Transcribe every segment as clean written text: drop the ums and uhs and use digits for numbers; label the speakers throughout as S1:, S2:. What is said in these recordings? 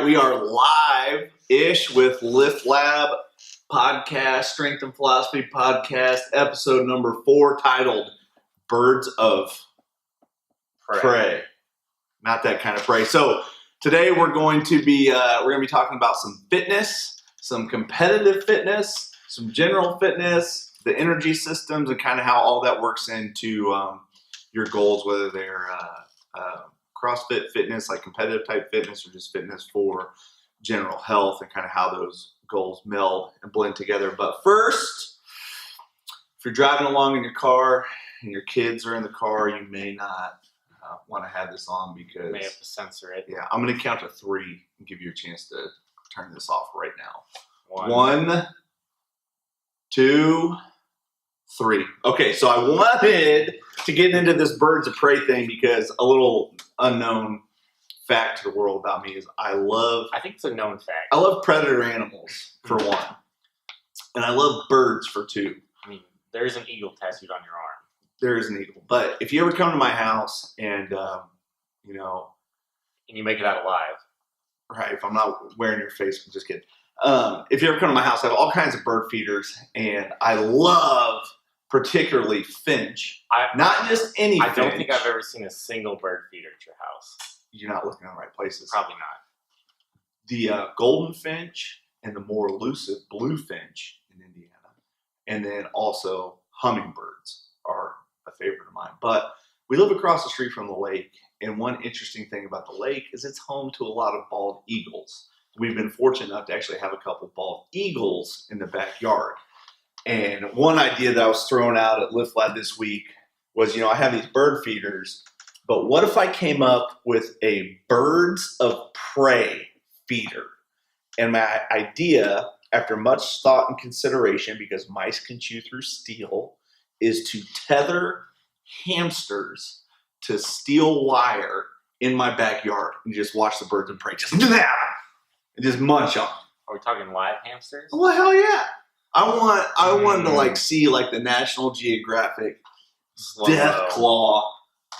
S1: we are live-ish with Lift Lab podcast, Strength and Philosophy podcast, episode number 4, titled Birds of Prey. Not that kind of prey. So today we're going to be talking about some fitness, some competitive fitness, some general fitness, the energy systems, and kind of how all that works into your goals, whether they're CrossFit fitness, like competitive type fitness, or just fitness for general health, and kind of how those goals meld and blend together. But first, if you're driving along in your car and your kids are in the car, you may not want to have this on because
S2: you may have to censor it.
S1: Yeah, I'm going to count to 3 and give you a chance to turn this off right now. 1, 2, 3. Okay, so I wanted to get into this birds of prey thing because a little unknown fact to the world about me is I
S2: think it's a known fact.
S1: I love predator animals, for one. And I love birds, for 2.
S2: I mean, there's an eagle tattooed on your arm.
S1: There is an eagle. But if you ever come to my house and,
S2: And you make it out alive.
S1: Right, if I'm not wearing your face, I'm just kidding. If you ever come to my house, I have all kinds of bird feeders, and I love particularly finch. Not just any finch.
S2: I don't think I've ever seen a single bird feeder at your house.
S1: You're not looking in the right places.
S2: Probably not.
S1: The golden finch and the more elusive blue finch in Indiana, and then also hummingbirds are a favorite of mine. But we live across the street from the lake, and one interesting thing about the lake is it's home to a lot of bald eagles. We've been fortunate enough to actually have a couple bald eagles in the backyard. And one idea that I was throwing out at Lift Lab this week was, I have these bird feeders, but what if I came up with a birds of prey feeder? And my idea, after much thought and consideration, because mice can chew through steel, is to tether hamsters to steel wire in my backyard and just watch the birds of prey just and just munch on them.
S2: Are we talking live hamsters?
S1: Well, hell yeah. I wanted to see the National Geographic death claw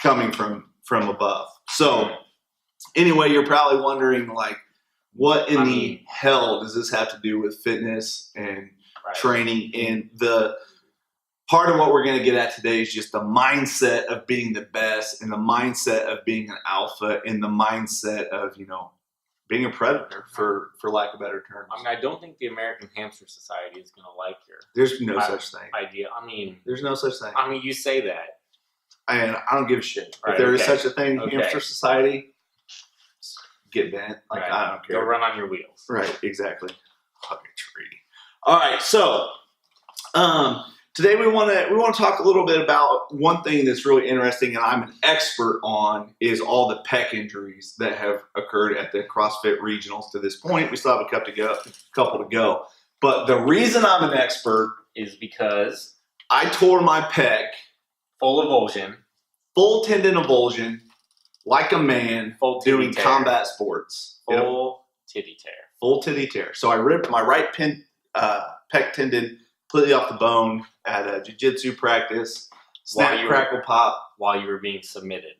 S1: coming from above. So anyway, you're probably wondering what in the hell does this have to do with fitness and training? And the part of what we're going to get at today is just the mindset of being the best, and the mindset of being an alpha, and the mindset of, being a predator, for lack of better terms.
S2: I don't think the American Hamster Society is going to like your
S1: There's no such thing.
S2: idea.
S1: There's no such thing.
S2: You say that.
S1: And I don't give a shit.
S2: Right,
S1: if there is such a thing, Hamster Society, get bent. I don't care.
S2: Go run on your wheels.
S1: Right, exactly. Hug a tree. All right, so today we want to talk a little bit about one thing that's really interesting, and I'm an expert on, is all the pec injuries that have occurred at the CrossFit regionals to this point. We still have a couple to go. But the reason I'm an expert
S2: is because
S1: I tore my pec.
S2: Full avulsion.
S1: Full tendon avulsion, like a man, doing combat sports.
S2: Full titty tear.
S1: Full titty tear. So I ripped my right pec tendon completely off the bone at a jiu-jitsu practice. Snap, crackle, pop.
S2: While you were being submitted.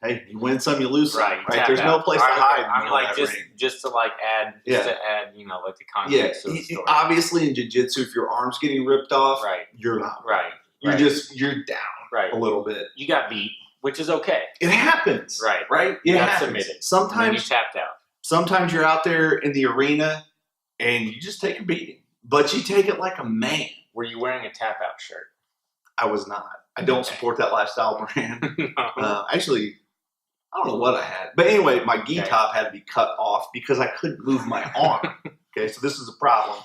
S1: Hey, you win some, you lose some.
S2: Right.
S1: There's no place to hide.
S2: Just to add, the context to the story.
S1: Obviously, in jiu-jitsu, if your arm's getting ripped off, you're not.
S2: Right.
S1: You're down a little bit.
S2: You got beat, which is okay.
S1: It happens.
S2: Right.
S1: It
S2: got
S1: happens.
S2: Submitted.
S1: Sometimes
S2: you tapped out.
S1: Sometimes you're out there in the arena and you just take a beating, but you take it like a man.
S2: Were you wearing a tap out shirt?
S1: I was not. I don't support that lifestyle brand. Actually, I don't know what I had. But anyway, my gi top had to be cut off because I couldn't move my arm. Okay, so this is a problem.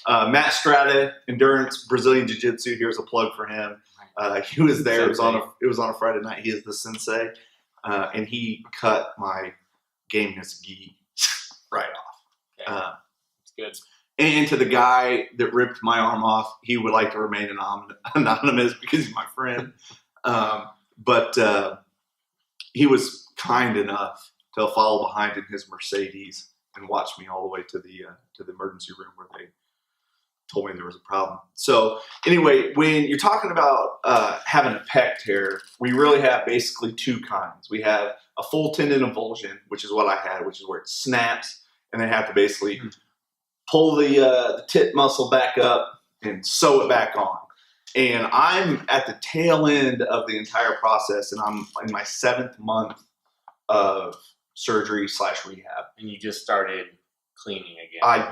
S1: Matt Strata, Endurance Brazilian Jiu-Jitsu. Here's a plug for him. He was there. It was on a Friday night. He is the sensei. And he cut my gameness gi right off.
S2: Okay. It's good.
S1: And to the guy that ripped my arm off, he would like to remain anonymous because he's my friend. But he was kind enough to follow behind in his Mercedes and watch me all the way to the emergency room where they told me there was a problem. So anyway, when you're talking about having a pec tear, we really have basically 2 kinds. We have a full tendon avulsion, which is what I had, which is where it snaps, and they have to basically pull the tit muscle back up and sew it back on. And I'm at the tail end of the entire process, and I'm in my 7th month of surgery / rehab.
S2: And you just started cleaning again.
S1: I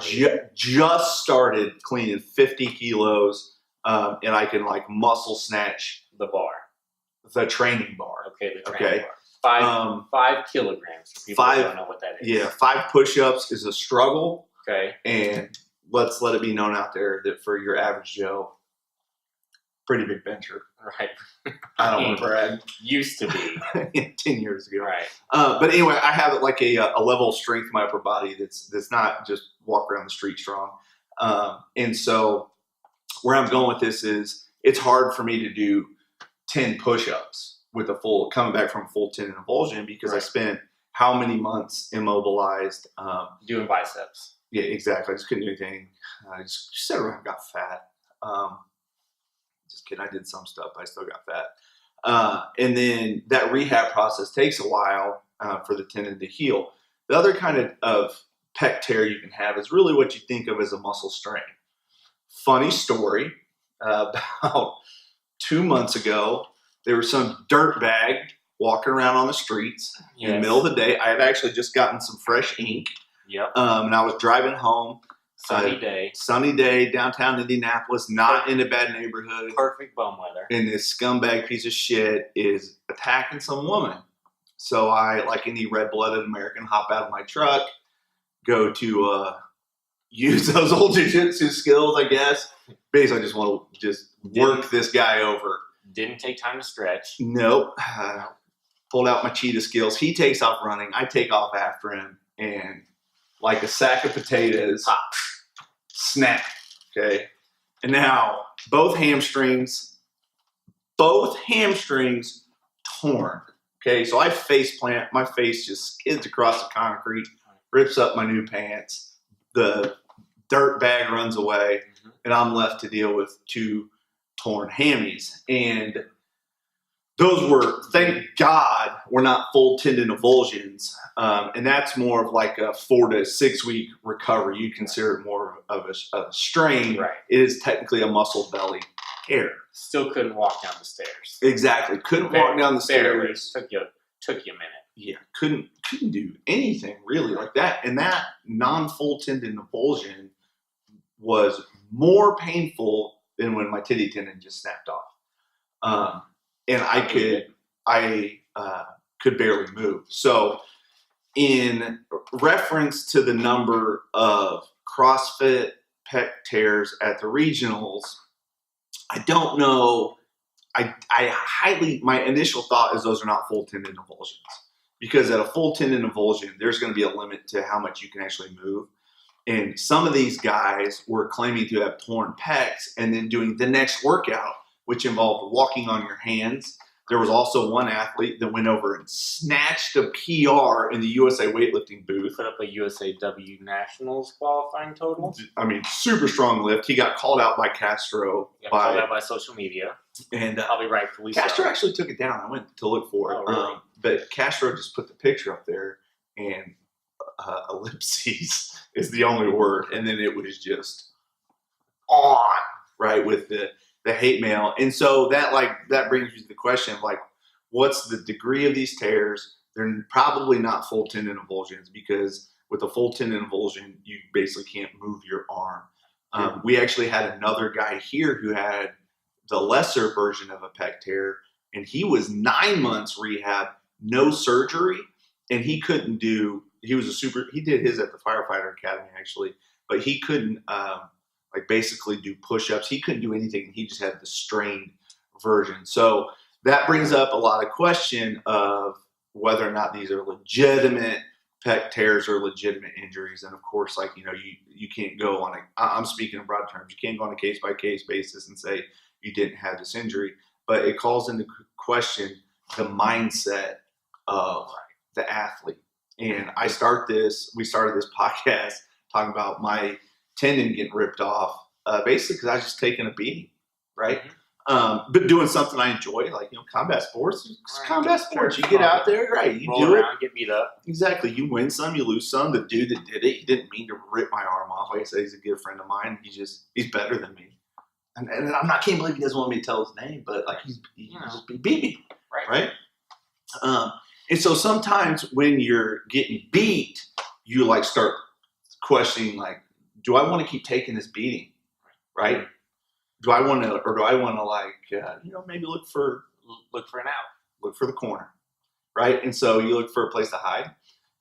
S1: just started cleaning 50 kilos, and I can like muscle snatch
S2: the bar.
S1: The training bar.
S2: Okay, the training bar. 5 kilograms for people who don't know what that is.
S1: Yeah, 5 push-ups is a struggle.
S2: Okay.
S1: And let's let it be known out there that for your average Joe, pretty big bencher.
S2: Right.
S1: I don't want to brag.
S2: Used to be.
S1: 10 years ago.
S2: Right.
S1: But anyway, I have like a level of strength in my upper body that's not just walk around the street strong. And so where I'm going with this is it's hard for me to do 10 push-ups with coming back from a full tendon avulsion because I spent how many months immobilized.
S2: Doing biceps.
S1: Yeah, exactly. I just couldn't do anything. I just sat around and got fat. Just kidding. I did some stuff, but I still got fat. And then that rehab process takes a while for the tendon to heal. The other kind of pec tear you can have is really what you think of as a muscle strain. Funny story, about 2 months ago, there was some dirtbag walking around on the streets in the middle of the day. I had actually just gotten some fresh ink.
S2: Yep.
S1: And I was driving home. Sunny day, downtown Indianapolis, not in a bad neighborhood.
S2: Perfect bum weather.
S1: And this scumbag piece of shit is attacking some woman. So I, like any red-blooded American, hop out of my truck, go to use those old jiu-jitsu skills, I guess. Basically, I just want to work this guy over.
S2: Didn't take time to stretch.
S1: Nope. Pulled out my cheetah skills. He takes off running. I take off after him. And like a sack of potatoes, pop, snap. Okay. And now both hamstrings torn. Okay. So I face plant. My face just skids across the concrete, rips up my new pants. The dirt bag runs away, and I'm left to deal with 2 torn hammies. And those were, thank God, were not full tendon avulsions. And that's more of like a 4 to 6 week recovery. You consider it more of a strain.
S2: Right.
S1: It is technically a muscle belly tear.
S2: Still couldn't walk down the stairs.
S1: Exactly. Couldn't walk down the stairs.
S2: Took you a minute.
S1: Yeah. Couldn't do anything really like that. And that non-full tendon avulsion was more painful than when my titty tendon just snapped off. And I could barely move. So in reference to the number of CrossFit pec tears at the regionals, I don't know. My initial thought is those are not full tendon avulsions. Because at a full tendon avulsion, there's going to be a limit to how much you can actually move. And some of these guys were claiming to have torn pecs and then doing the next workout, which involved walking on your hands. There was also one athlete that went over and snatched a PR in the USA weightlifting booth.
S2: Put up a USAW Nationals qualifying total.
S1: I mean, super strong lift. He got called out by Castro.
S2: Called out by social media.
S1: And
S2: probably rightfully so.
S1: Castro actually took it down. I went to look for it.
S2: Oh, really?
S1: But Castro just put the picture up there, and ellipses is the only word. And then it was just on, right, with the hate mail. And so that brings me to the question of like, what's the degree of these tears? They're probably not full tendon avulsions, because with a full tendon avulsion, you basically can't move your arm. We actually had another guy here who had the lesser version of a pec tear, and he was 9 months rehab, no surgery, and he couldn't do, he did his at the firefighter academy actually, but he couldn't basically do push-ups. He couldn't do anything. He just had the strained version. So that brings up a lot of question of whether or not these are legitimate pec tears or legitimate injuries. And of course, you can't go on I'm speaking in broad terms. You can't go on a case-by-case basis and say you didn't have this injury, but it calls into question the mindset of the athlete. And we started this podcast talking about my tendon getting ripped off, basically because I was just taking a beating, right? But doing something I enjoy, like, combat sports.
S2: Right.
S1: Combat sports. You get out there, right? You
S2: roll
S1: do
S2: around,
S1: it.
S2: Get beat up.
S1: Exactly. You win some, you lose some. The dude that did it, he didn't mean to rip my arm off. Like I said, he's a good friend of mine. He's better than me. And can't believe he doesn't want me to tell his name, but like he beat me. Right? And so sometimes when you're getting beat, you like start questioning, like, do I want to keep taking this beating? Right? Do I want to like, maybe look for
S2: an out,
S1: look for the corner, right? And so you look for a place to hide,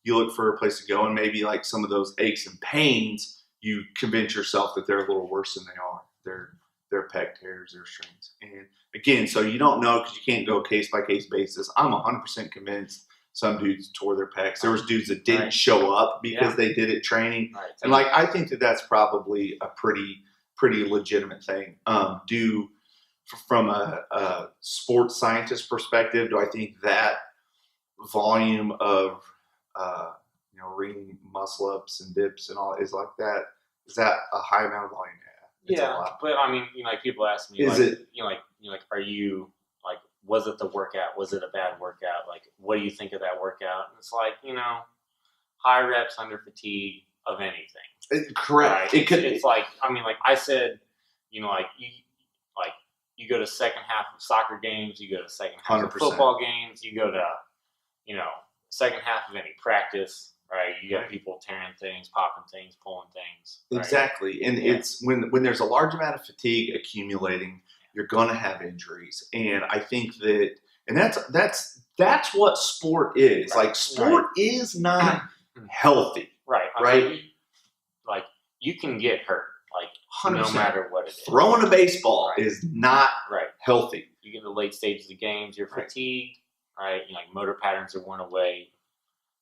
S1: you look for a place to go, and maybe like some of those aches and pains, you convince yourself that they're a little worse than they are. They're pec tears, they're strains. And again, so you don't know because you can't go case by case basis. I'm 100% convinced some dudes tore their pecs. There was dudes that didn't show up because they did it training, and like I think that's probably a pretty legitimate thing. From a sports scientist perspective, do I think that volume of ring muscle ups and dips and all is like that? Is that a high amount of volume?
S2: Yeah, but I mean, people ask me, are you like, was it the workout? Was it a bad workout? Like, what do you think of that workout? And it's like, high reps under fatigue of anything.
S1: Correct.
S2: Right? It's like, like I said, you go to second half of soccer games, you go to second half
S1: 100%.
S2: of football games, you go to, second half of any practice. Right, you got people tearing things, popping things, pulling things. Right? Exactly,
S1: and it's when there's a large amount of fatigue accumulating, you're going to have injuries, and I think that's what sport is. Right. Like sport is not healthy.
S2: Right.
S1: Right.
S2: Like you can get hurt. Like 100%. No matter what it is.
S1: Throwing a baseball is not healthy.
S2: You get in the late stages of the games, you're fatigued. Right. Like motor patterns are worn away.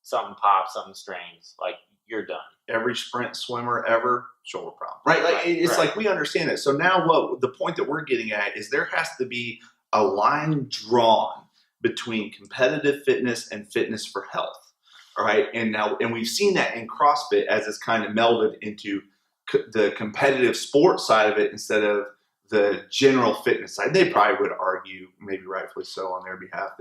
S2: Something pops, something strains, like you're done.
S1: Every sprint swimmer ever, shoulder problem. Right? Like it's like we understand it. So now the point that we're getting at is there has to be a line drawn between competitive fitness and fitness for health. All right. And we've seen that in CrossFit as it's kind of melded into the competitive sports side of it instead of the general fitness side. They probably would argue, maybe rightfully so on their behalf,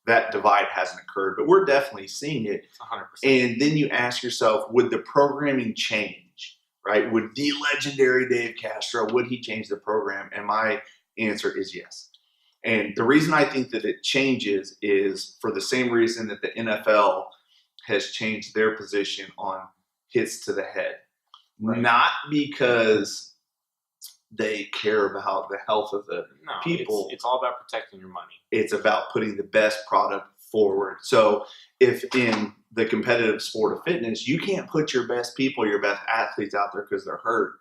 S1: that divide hasn't occurred, but we're definitely seeing it.
S2: 100%.
S1: And then you ask yourself, would the programming change, right? Would the legendary Dave Castro, would he change the program? And my answer is yes. And the reason I think that it changes is for the same reason that the NFL has changed their position on hits to the head. Right. Not because they care about the health of the people.
S2: It's all about protecting your money.
S1: It's about putting the best product forward. So if in the competitive sport of fitness, you can't put your best people, your best athletes out there because they're hurt,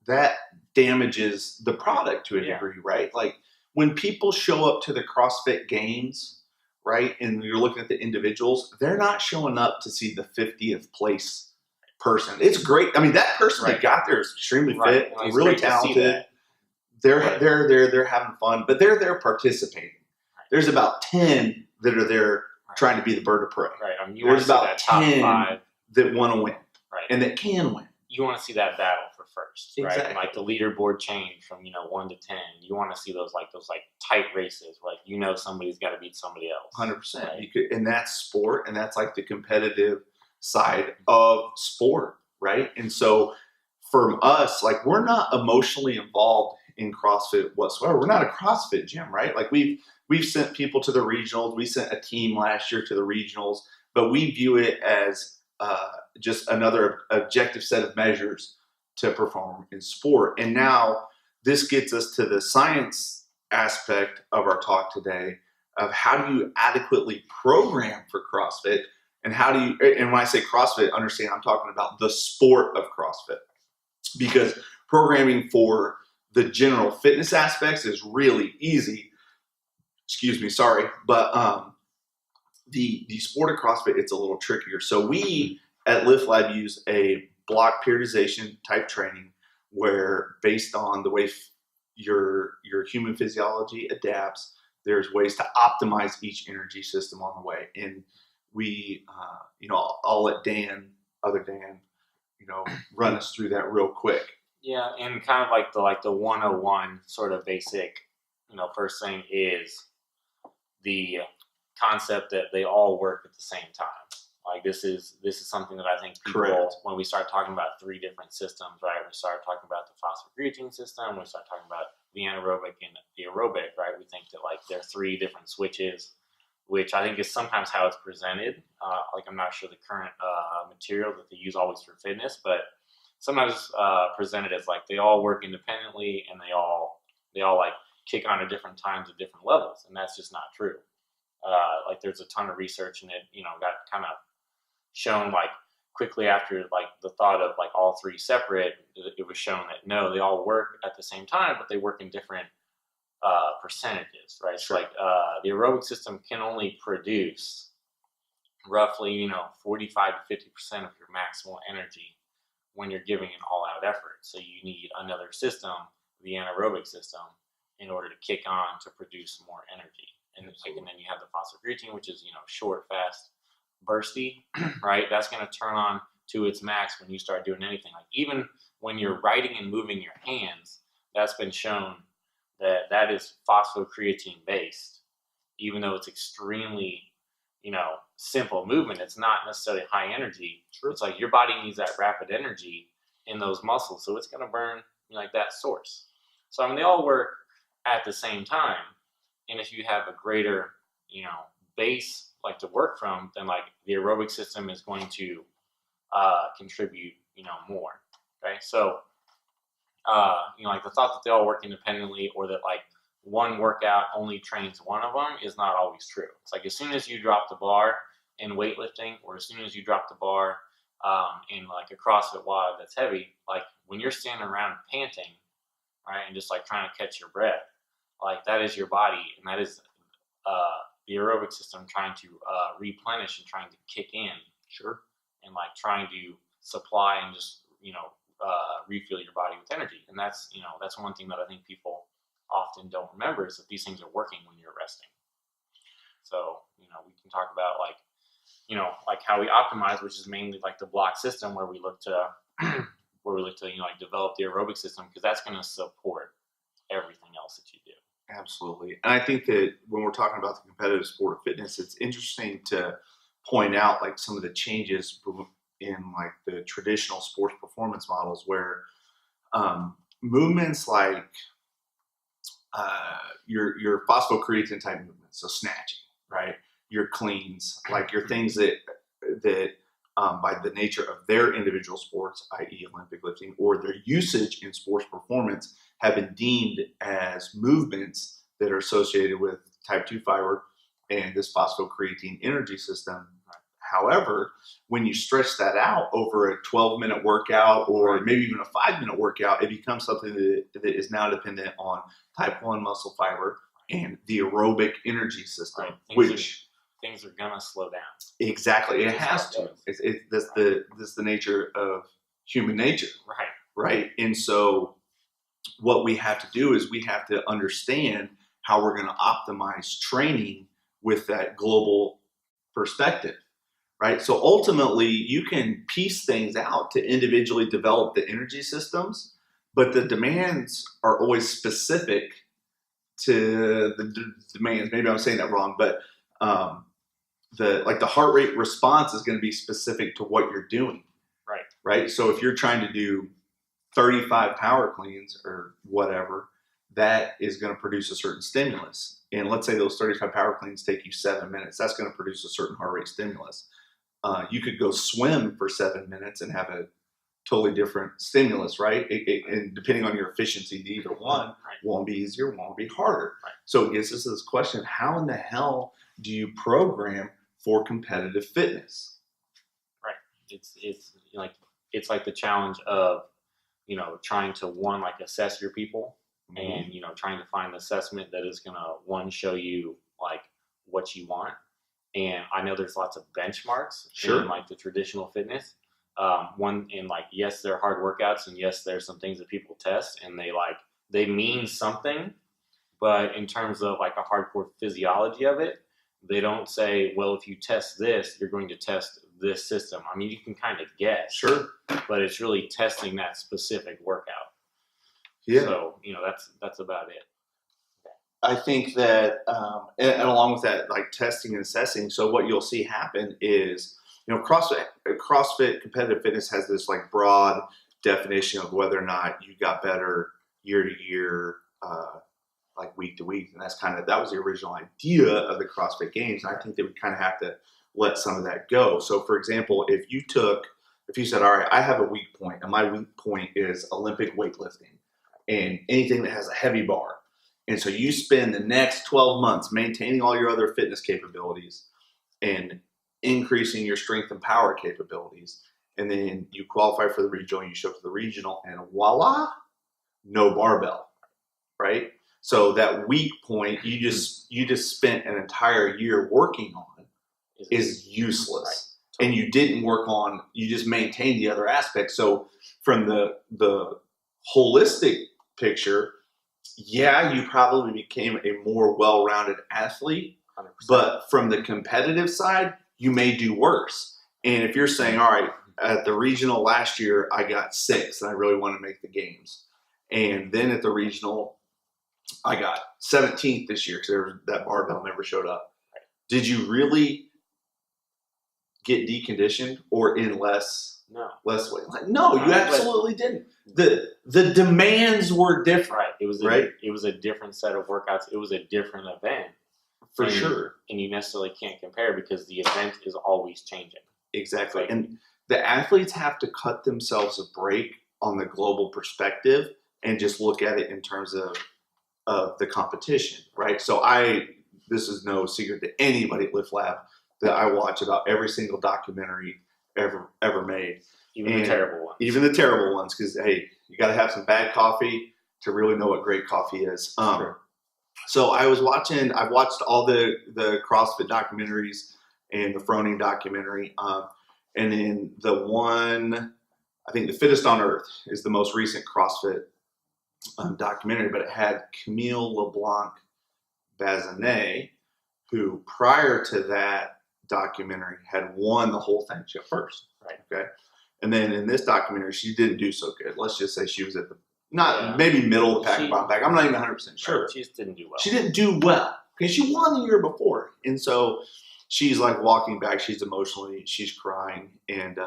S1: that damages the product to a degree, right? Like when people show up to the CrossFit Games, right, and you're looking at the individuals, they're not showing up to see the 50th place person. It's great. I mean, that person that got there is extremely fit, really talented. They're having fun, but they're there participating. There's about 10 that are there trying to be the bird of prey.
S2: Right.
S1: There's about 10 that want to win, and that can win.
S2: You want to see that battle for first, right?
S1: Exactly.
S2: And like the leaderboard change from 1 to 10. You want to see those tight races where somebody's got to beat somebody else.
S1: 100%. Right? And that's sport, and that's like the competitive side of sport, right? And so from us, like we're not emotionally involved in CrossFit whatsoever. We're not a CrossFit gym, right? Like we've sent people to the regionals. We sent a team last year to the regionals, but we view it as just another objective set of measures to perform in sport. And now this gets us to the science aspect of our talk today of how do you adequately program for CrossFit. And and when I say CrossFit, understand I'm talking about the sport of CrossFit, because programming for the general fitness aspects is really easy. But the sport of CrossFit, it's a little trickier. So we at Lift Lab use a block periodization type training where based on the way your human physiology adapts, there's ways to optimize each energy system on the way. And we, I'll let other Dan, run us through that real quick.
S2: Yeah, and kind of like the 101 sort of basic, first thing is the concept that they all work at the same time. Like this is something that I think people,
S1: Correct.
S2: when we start talking about three different systems, right? We start talking about the phosphocreatine system, we start talking about the anaerobic and the aerobic, right? We think that like there are three different switches, which I think is sometimes how it's presented. Like I'm not sure the current material that they use always for fitness, but sometimes presented as like they all work independently and they all like kick on at different times at different levels, and that's just not true. Like there's a ton of research, and it got kind of shown like quickly after like the thought of like all three separate. It was shown that no, they all work at the same time, but they work in different percentages, right?
S1: Sure.
S2: So like the aerobic system can only produce roughly 45 to 50% of your maximal energy when you're giving an all-out effort. So you need another system, the anaerobic system, in order to kick on to produce more energy. And then you have the phosphocreatine, which is short, fast, bursty, right? That's going to turn on to its max when you start doing anything. Like even when you're writing and moving your hands, that's been shown that is phosphocreatine based, even though it's extremely simple movement. It's not necessarily high energy. Sure. It's like your body needs that rapid energy in those muscles, so it's going to burn like that source. So I mean, they all work at the same time, and if you have a greater base like to work from, then like the aerobic system is going to contribute more. Okay, so like the thought that they all work independently, or that like one workout only trains one of them, is not always true. It's like as soon as you drop the bar in weightlifting, or as soon as you drop the bar in like a CrossFit WOD that's heavy, like when you're standing around panting, right, and just like trying to catch your breath, like that is your body, and that is the aerobic system trying to replenish and trying to kick in.
S1: Sure.
S2: And like trying to supply and just refuel your body with energy. And that's one thing that I think people often don't remember, is that these things are working when you're resting. So we can talk about like how we optimize, which is mainly like the block system, where we look to like develop the aerobic system, because that's going to support everything else that you do.
S1: Absolutely. And I think that when we're talking about the competitive sport of fitness, it's interesting to point out like some of the changes in like the traditional sports performance models, where movements like your phosphocreatine type movements, so snatching, right? Your cleans, like your things that by the nature of their individual sports, i.e. Olympic lifting, or their usage in sports performance, have been deemed as movements that are associated with type 2 fiber and this phosphocreatine energy system. However, when you stretch that out over a 12-minute workout, or maybe even a 5-minute workout, it becomes something that is now dependent on type 1 muscle fiber and the aerobic energy system,
S2: right. Things are gonna slow down.
S1: Exactly, it has to. That's the nature of human nature. Right. And so what we have to do is we have to understand how we're going to optimize training with that global perspective. Right. So ultimately, you can piece things out to individually develop the energy systems, but the demands are always specific to the demands. Maybe I'm saying that wrong, but the heart rate response is going to be specific to what you're doing. Right. So if you're trying to do 35 power cleans or whatever, that is going to produce a certain stimulus. And let's say those 35 power cleans take you 7 minutes. That's going to produce a certain heart rate stimulus. You could go swim for 7 minutes and have a totally different stimulus, right? And depending on your efficiency, either one won't be easier, won't be harder. So it gets us to this question: how in the hell do you program for competitive fitness?
S2: Right. It's like the challenge of trying to like assess your people, and trying to find an assessment that is gonna show you like what you want. And I know there's lots of benchmarks in like the traditional fitness. Yes, there are hard workouts, and yes, there's some things that people test, and they mean something, but in terms of like a hardcore physiology of it, they don't say, well, if you test this, you're going to test this system. I mean, you can kind of guess, but it's really testing that specific workout. Yeah. So that's about it.
S1: I think that, and along with that, like testing and assessing. So what you'll see happen is, CrossFit competitive fitness has this like broad definition of whether or not you got better year to year, like week to week, and that was the original idea of the CrossFit Games. And I think that we kind of have to let some of that go. So, for example, if you said, all right, I have a weak point, and my weak point is Olympic weightlifting and anything that has a heavy bar. And so you spend the next 12 months maintaining all your other fitness capabilities and increasing your strength and power capabilities. And then you qualify for the regional, and you show up to the regional, and voila, no barbell, right? So that weak point you just spent an entire year working on is useless. Right. And you just maintained the other aspects. So from the holistic picture, yeah, you probably became a more well-rounded athlete, 100%. But from the competitive side, you may do worse. And if you're saying, all right, at the regional last year, I got 6th, and I really want to make the games. And then at the regional, I got 17th this year because that barbell never showed up. Right. Did you really get deconditioned or in less weight? Like, no, you absolutely didn't. The demands were different.
S2: Right. It was a different set of workouts. It was a different event.
S1: For sure.
S2: And you necessarily can't compare because the event is always changing.
S1: Exactly. And the athletes have to cut themselves a break on the global perspective and just look at it in terms of the competition, right? So this is no secret to anybody at Lift Lab that I watch about every single documentary ever made.
S2: Even the terrible ones.
S1: Even the terrible ones, because, hey, you got to have some bad coffee to really know what great coffee is.
S2: Sure.
S1: So I've watched all the CrossFit documentaries and the Froning documentary. And then the one, I think The Fittest on Earth is the most recent CrossFit documentary, but it had Camille LeBlanc-Bazinet, who prior to that documentary had won the whole thing. She got first.
S2: Right.
S1: Okay. And then in this documentary, she didn't do so good. Let's just say she was at maybe middle of the pack, bottom pack. I'm not even 100% sure.
S2: She just didn't do well.
S1: She didn't do well because she won the year before. And so she's like walking back. She's crying. And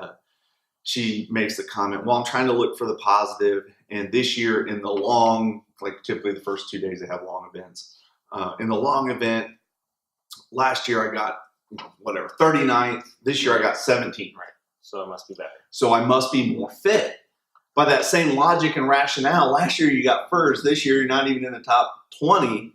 S1: she makes the comment, well, I'm trying to look for the positive. And this year in the long, like typically the first 2 days they have long events. In the long event, last year I got 39th. This year I got 17th.
S2: Right. So it must be better.
S1: So I must be more fit. By that same logic and rationale, last year you got first. This year you're not even in the top 20.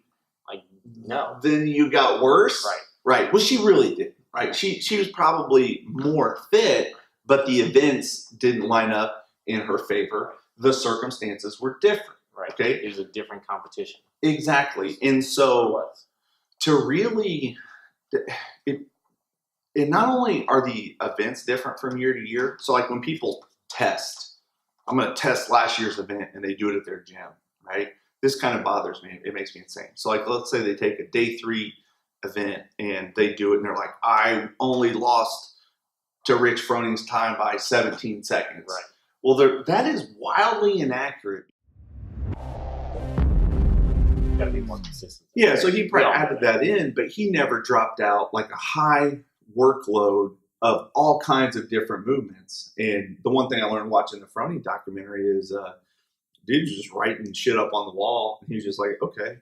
S2: No.
S1: Then you got worse.
S2: Right.
S1: Right. Well, she really did. Right. She was probably more fit, but the events didn't line up in her favor. The circumstances were different.
S2: Right.
S1: Okay.
S2: It was a different competition.
S1: Exactly. And so to really, and not only are the events different from year to year. So like when people test, I'm going to test last year's event and they do it at their gym, right? This kind of bothers me. It makes me insane. So like, let's say they take a day 3 event and they do it and they're like, I only lost to Rich Froning's time by 17 seconds.
S2: Right.
S1: Well, that is wildly inaccurate.
S2: Got to be more consistent.
S1: Yeah, so he probably added that in, but he never dropped out like a high workload of all kinds of different movements. And the one thing I learned watching the Froning documentary is dude was just writing shit up on the wall. And he was just like, okay.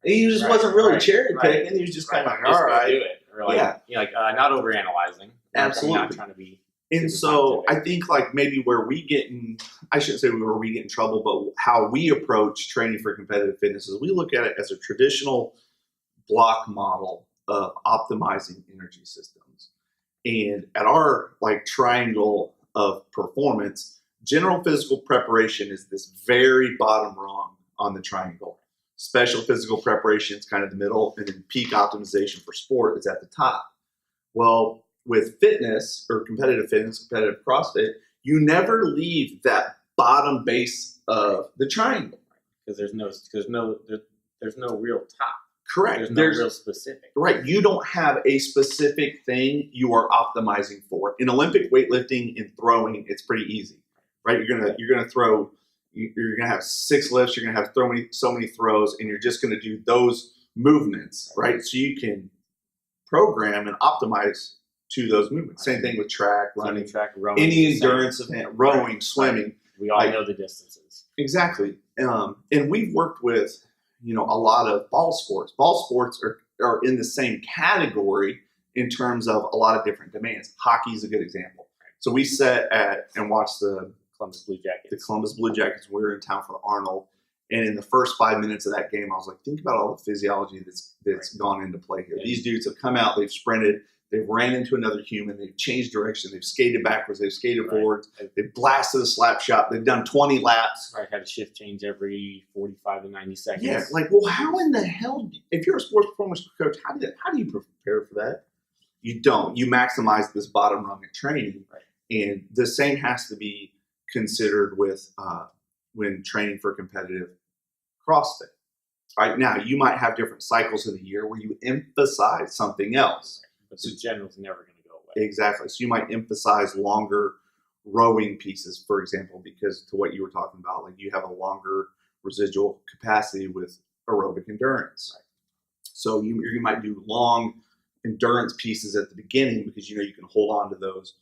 S1: And he just wasn't really cherry picking. He was just kind of like, all right.
S2: Do it. Or not overanalyzing.
S1: Absolutely.
S2: Not trying to be.
S1: And so I think like maybe where we get in, I shouldn't say where we get in trouble, but how we approach training for competitive fitness is we look at it as a traditional block model of optimizing energy systems. And at our like triangle of performance, general physical preparation is this very bottom rung on the triangle. Special physical preparation is kind of the middle, and then peak optimization for sport is at the top. Well, with fitness or competitive fitness, competitive CrossFit, you never leave that bottom base of the triangle
S2: because there's no real top.
S1: Correct.
S2: There's no real specific.
S1: Right. You don't have a specific thing you are optimizing for. In Olympic weightlifting and throwing, it's pretty easy, right? You're gonna throw. You're gonna have 6 lifts. You're gonna have so many throws, and you're just gonna do those movements, right? So you can program and optimize to those movements. Same thing with track, running,
S2: rowing,
S1: any endurance event, rowing, swimming.
S2: We all know the distances.
S1: Exactly. And we've worked with, a lot of ball sports. Ball sports are in the same category in terms of a lot of different demands. Hockey is a good example. So we sat and watched the
S2: Columbus Blue Jackets.
S1: The Columbus Blue Jackets. We were in town for the Arnold. And in the first 5 minutes of that game, I was like, think about all the physiology that's gone into play here. Yeah. These dudes have come out, they've sprinted, they've ran into another human, they've changed direction, they've skated backwards, they've skated forwards, they've blasted a slap shot, they've done 20 laps.
S2: Right, had a shift change every 45 to 90 seconds.
S1: Yeah, well, how in the hell, if you're a sports performance coach, how do you prepare for that? You don't. You maximize this bottom rung of training. Right. And the same has to be considered with when training for competitive CrossFit. Right now, you might have different cycles of the year where you emphasize something else.
S2: But the general's never going to go away.
S1: Exactly. So you might emphasize longer rowing pieces, for example, because to what you were talking about, like you have a longer residual capacity with aerobic endurance. Right. So you might do long endurance pieces at the beginning because you can hold on to those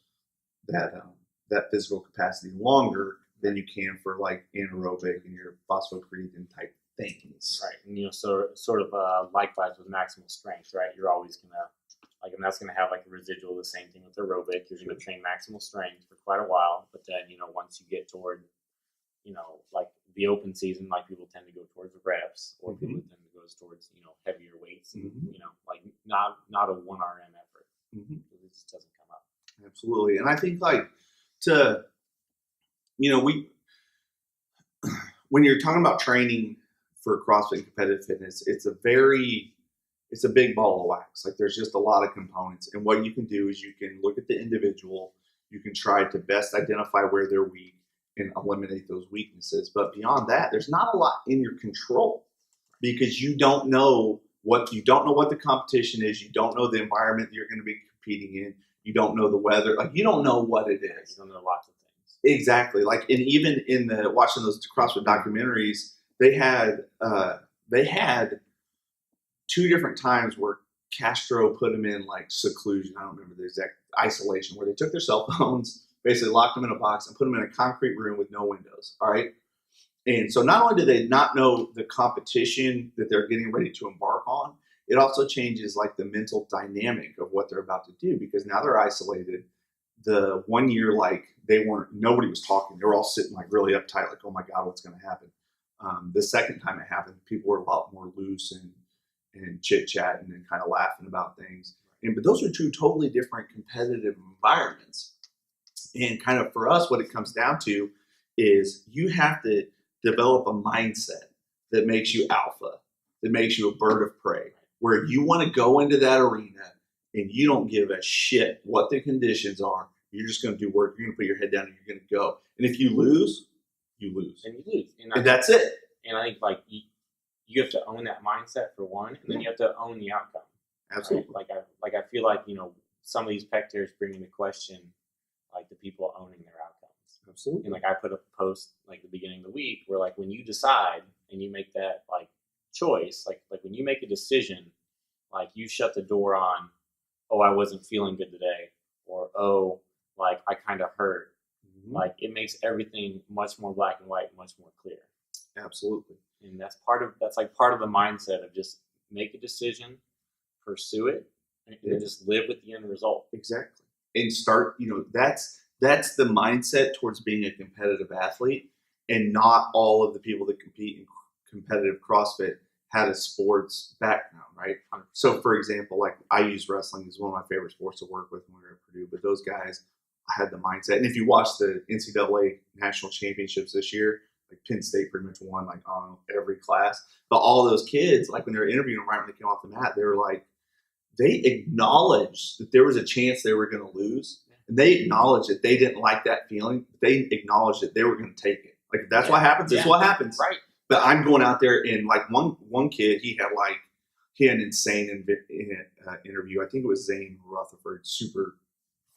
S1: that physical capacity longer than you can for like anaerobic and your phosphocreatine type things.
S2: Right. And sort of likewise with maximal strength, right? You're always gonna and that's gonna have like a residual. The same thing with aerobic. You're gonna train maximal strength for quite a while, but then once you get toward like the open season, like people tend to go towards reps, or people tend to go towards heavier weights, and like not a 1 RM effort. It just doesn't come up.
S1: Absolutely. And I think when you're talking about training for CrossFit and competitive fitness, it's a big ball of wax. Like there's just a lot of components. And what you can do is you can look at the individual, you can try to best identify where they're weak and eliminate those weaknesses. But beyond that, there's not a lot in your control because you don't know what the competition is. You don't know the environment that you're going to be competing in. You don't know the weather. Like you don't know what it is.
S2: You don't know lots of things.
S1: Exactly. Like, and even in watching those CrossFit documentaries, they had 2 different times where Castro put them in like seclusion. I don't remember the exact isolation, where they took their cell phones, basically locked them in a box and put them in a concrete room with no windows. All right. And so not only do they not know the competition that they're getting ready to embark on, it also changes like the mental dynamic of what they're about to do, because now they're isolated. The 1 year, like nobody was talking. They were all sitting like really uptight, like, oh my God, what's going to happen? The second time it happened, people were a lot more loose and chit chatting and kind of laughing about things. But those are 2 totally different competitive environments. And kind of for us, what it comes down to is you have to develop a mindset that makes you alpha, that makes you a bird of prey, where you want to go into that arena and you don't give a shit what the conditions are. You're just going to do work. You're going to put your head down and you're going to go. And if you lose, you lose.
S2: And you lose.
S1: And that's it.
S2: And I think like you have to own that mindset for one, and then you have to own the outcome.
S1: Absolutely.
S2: Right? I feel like some of these pec tears bring into question like the people owning their outcomes.
S1: Absolutely.
S2: And like I put a post like the beginning of the week where like when you decide and you make that like choice, like when you make a decision, like you shut the door on, oh, I wasn't feeling good today, or oh, like I kind of hurt. Like it makes everything much more black and white, much more clear.
S1: Absolutely.
S2: And that's part of the mindset of just make a decision, pursue it, and then just live with the end result.
S1: Exactly. And start, that's the mindset towards being a competitive athlete. And not all of the people that compete in competitive CrossFit had a sports background, right? So for example, like I use wrestling as one of my favorite sports to work with when we were at Purdue, but those guys had the mindset. And if you watch the NCAA national championships this year, like Penn State pretty much won like on every class. But all those kids, like when they were interviewing right when they came off the mat, they were like, they acknowledged that there was a chance they were going to lose. And they acknowledged that they didn't like that feeling. They acknowledged that they were going to take it. Like if that's what happens, it's what happens.
S2: Right.
S1: But I'm going out there and like one kid, he had an insane interview. I think it was Zane Rutherford, super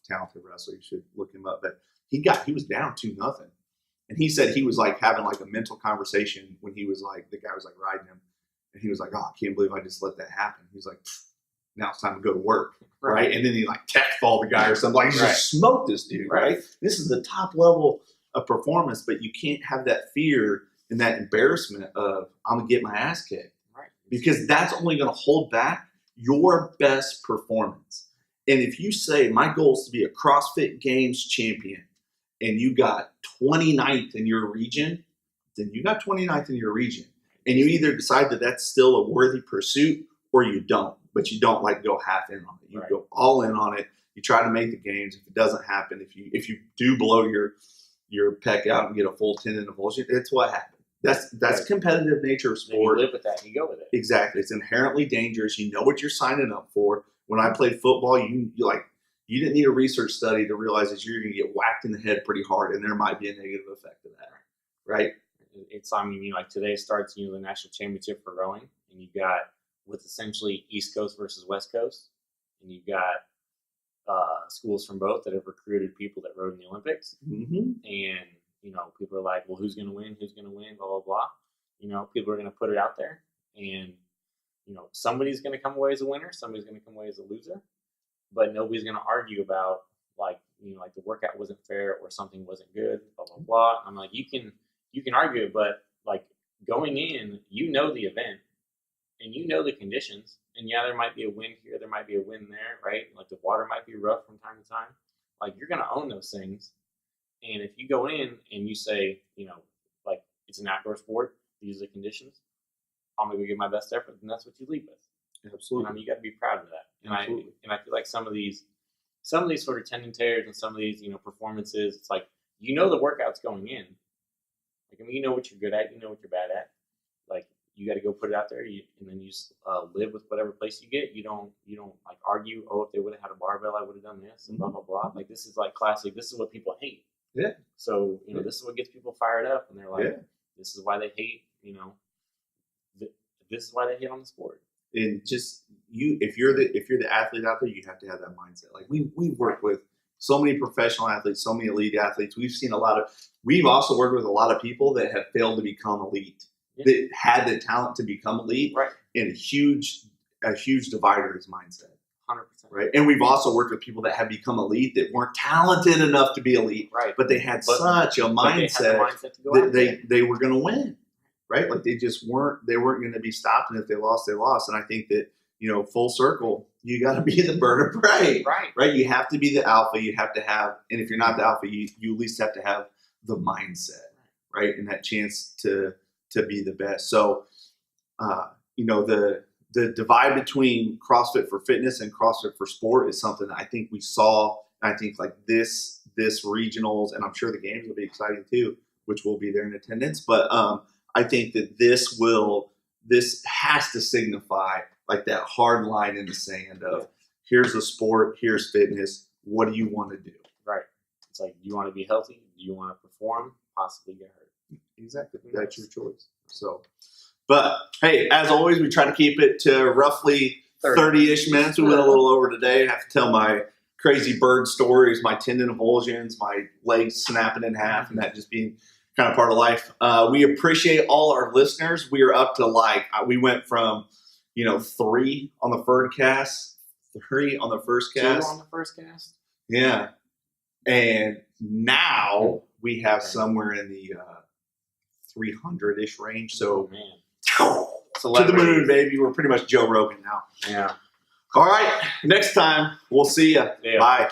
S1: talented wrestler. You should look him up. But he was down 2-0. And he said he was like having like a mental conversation when he was like, the guy was like riding him. And he was like, oh, I can't believe I just let that happen. He's like, now it's time to go to work. Right. And then he like textball the guy or something. Like, he just smoked this dude. Right. This is the top level of performance, but you can't have that fear and that embarrassment of I'm going to get my ass kicked. Right. Because that's only going to hold back your best performance. And if you say my goal is to be a CrossFit Games champion and you got 29th in your region, then you got 29th in your region. And you either decide that that's still a worthy pursuit or you don't. But you don't like go half in on it. You go all in on it. You try to make the games. If it doesn't happen, if you do blow your pec out and get a full tendon avulsion, it's what happened. That's competitive nature of sport.
S2: And you live with that and you go with it.
S1: Exactly. It's inherently dangerous. You know what you're signing up for. When I played football, you didn't need a research study to realize that you're going to get whacked in the head pretty hard, and there might be a negative effect of that. Right?
S2: It's, I mean, like today starts, the national championship for rowing, and you've got with essentially East Coast versus West Coast, and you've got schools from both that have recruited people that rowed in the Olympics, and people are like, well, who's going to win? Who's going to win? Blah blah blah. People are going to put it out there, and somebody's going to come away as a winner, somebody's going to come away as a loser, but nobody's going to argue about like the workout wasn't fair or something wasn't good. Blah blah blah. I'm like, you can argue it, but like going in, the event. And the conditions, and there might be a win here, there might be a win there, right? Like the water might be rough from time to time. Like you're gonna own those things, and if you go in and you say, like it's an outdoor sport, these are the conditions, I'm gonna give my best effort, and that's what you leave with.
S1: Absolutely.
S2: And you got to be proud of that. And
S1: Absolutely.
S2: I feel like some of these sort of tendon tears and some of these performances, it's like the workout's going in. Like you know what you're good at, you know what you're bad at. Like you got to go put it out there, and then you just live with whatever place you get. You don't like argue. Oh, if they would have had a barbell, I would have done this, and blah blah blah. Like this is like classic. This is what people hate.
S1: Yeah.
S2: So this is what gets people fired up, and they're like, this is why they hate. This is why they hate on the sport.
S1: And just if you're the athlete out there, you have to have that mindset. Like we've worked with so many professional athletes, so many elite athletes. We've also worked with a lot of people that have failed to become elite. That had the talent to become elite,
S2: right?
S1: And a huge divider is mindset,
S2: 100%,
S1: right? And we've also worked with people that have become elite that weren't talented enough to be elite,
S2: right?
S1: But they had such a mindset that they were going to win, right? Like they just weren't going to be stopped, and if they lost, they lost. And I think that full circle, you got to be the bird of prey, right? You have to be the alpha. You have to have, and if you're not the alpha, you at least have to have the mindset, right? And that chance to be the best. So, the divide between CrossFit for fitness and CrossFit for sport is something that I think we saw. And I think like this regionals, and I'm sure the games will be exciting too, which will be there in attendance. But I think that this has to signify like that hard line in the sand of here's the sport, here's fitness. What do you want to do?
S2: Right. It's like, do you want to be healthy? Do you want to perform? Possibly get hurt.
S1: Exactly. That's your choice. So, but hey, as always, we try to keep it to roughly 30-ish minutes. We went a little over today. I have to tell my crazy bird stories, my tendon avulsions, my legs snapping in half, and that just being kind of part of life. We appreciate all our listeners. We are up to we went from, 3 on the third cast, 3 on the first cast.
S2: 2 on the first cast.
S1: Yeah. And now we have somewhere in the 300-ish range. So, to the moon, baby. We're pretty much Joe Rogan now.
S2: Yeah.
S1: All right. Next time, we'll see you.
S2: Yeah.
S1: Bye.